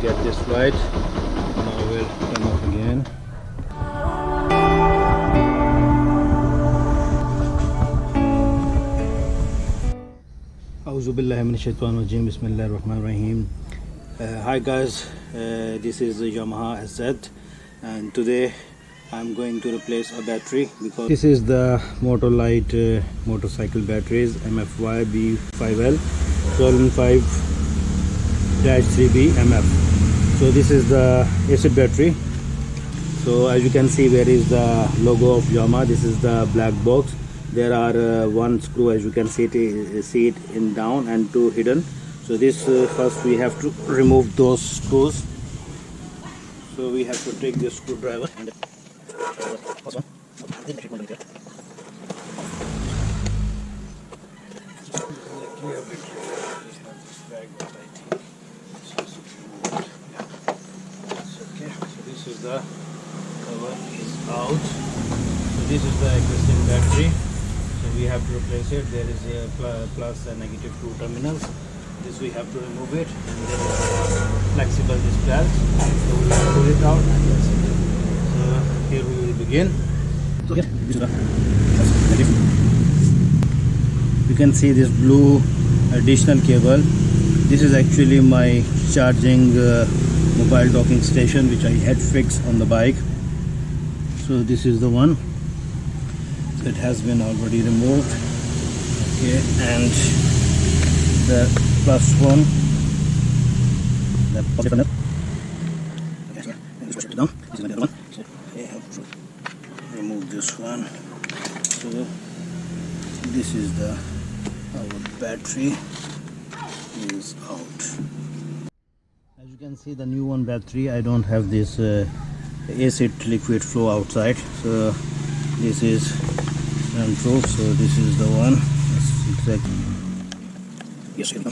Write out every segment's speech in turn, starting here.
get this flight. Now we'll come up again. Hi guys, this is the Yamaha SZ, and today I'm going to replace a battery because this is the Motolite motorcycle batteries MFY B5L 12.5-3B MF. So this is the acid battery. So as you can see, where is the logo of Yamaha? This is the black box. There are one screw, as you can see it in down, and two hidden. So this first we have to remove those screws. So we have to take this screwdriver and this is the cover is out. So this is the existing battery. So we have to replace it. There is a plus and negative two terminals. This we have to remove it, and there is a flexible disc belt. So we will pull it out, and that's it. So here we will begin. So here, this is the you can see this blue additional cable. This is actually my charging mobile docking station, which I had fixed on the bike. So this is the one. So it has been already removed. Okay, and the plus one, the positive one. Okay, and this push it down. This is the other one. So I have to remove this one. So this is the our battery is out. As you can see, the new one battery, I don't have this acid liquid flow outside. So this is untrue. So this is the one. That's exactly. Yes, yes.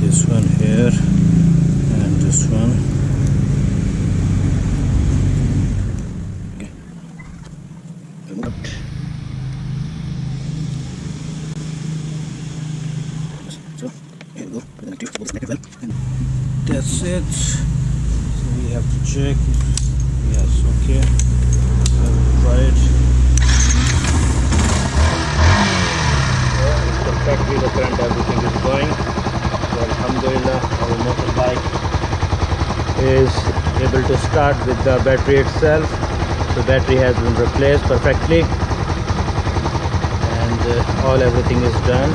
This one here and this one. Okay. So here we go. That's it. So we have to check. Yes, okay. So try it. Perfectly, the current, everything is going. So alhamdulillah, our motorbike is able to start with the battery itself. The battery has been replaced perfectly, and everything is done.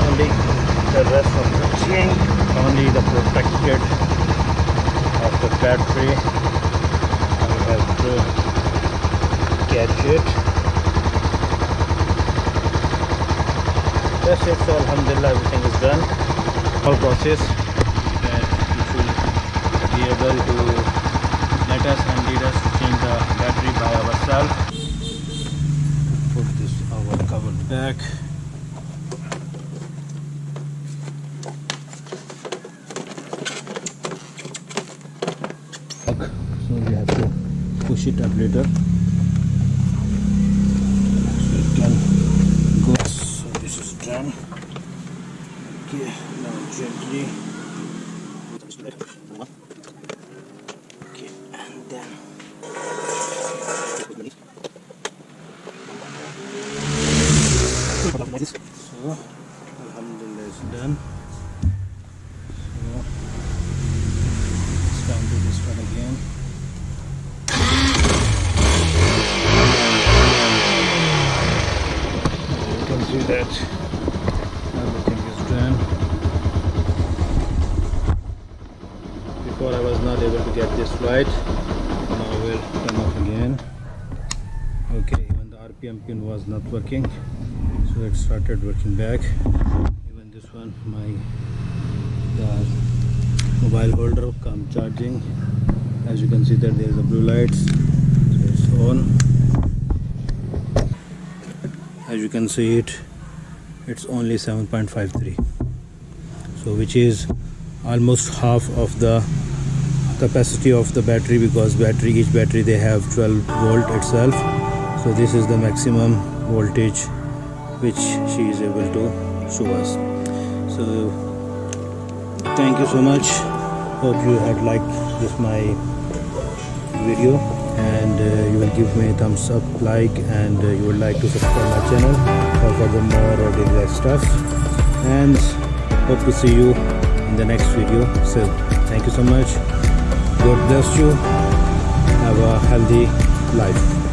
Only the rest of the thing, only the protected of the battery, I have to catch it. That's it. So alhamdulillah, everything is done. All process, which will be able to let us and lead us to change the battery by ourselves. Put this our covered back. So we have to push it up later. So it can go. So this is done. Okay, now gently. Okay, and then so alhamdulillah it's done. So let's down to this one again. You can see that everything is done. Before I was not able to get this flight. Now we'll come up again. Okay, even the RPM pin was not working, so it started working back. Even this one, the mobile holder come charging. As you can see that there is a blue lights, so it's on. As you can see it's only 7.53, so which is almost half of the capacity of the battery, because each battery they have 12 volt itself. So this is the maximum voltage which she is able to show us. So thank you so much. Hope you had liked this my video, and you will give me a thumbs up, like, and you would like to subscribe my channel for further more daily life stuff. And hope to see you in the next video. So thank you so much. God bless you. Have a healthy life.